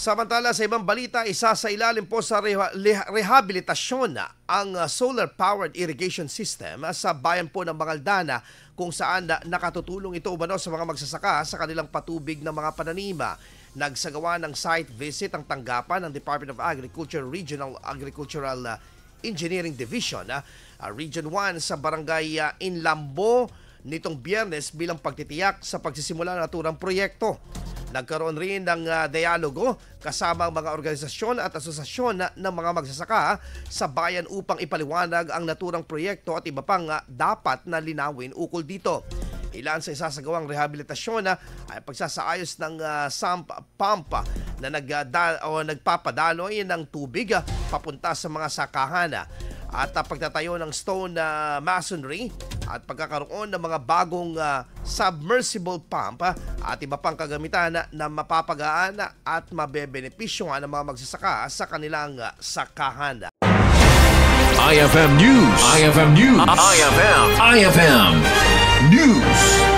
Samantala sa ibang balita, isa sa ilalim po sa rehabilitasyon ang solar-powered irrigation system sa bayan po ng Mangaldana kung saan nakatutulong ito umano sa mga magsasaka sa kanilang patubig ng mga pananima. Nagsagawa ng site visit ang tanggapan ng Department of Agriculture Regional Agricultural Engineering Division, Region 1 sa Barangay Inlambo nitong Biyernes bilang pagtitiyak sa pagsisimula ng naturang proyekto. Nagkaroon rin ng dialogo kasama ang mga organisasyon at asosasyon ng mga magsasaka sa bayan upang ipaliwanag ang naturang proyekto at iba pang dapat na linawin ukol dito. Ilan sa isasagawang rehabilitasyon ay pagsasaayos ng sump pump na nagpapadaloy ng tubig papunta sa mga sakahan at pagtatayo ng stone masonry at pagkakaroon ng mga bagong submersible pump at iba pang kagamitan na mapapagaan at mabebenepisyo ng mga magsasaka sa kanilang sakahan. IFM News. IFM News. IFM News.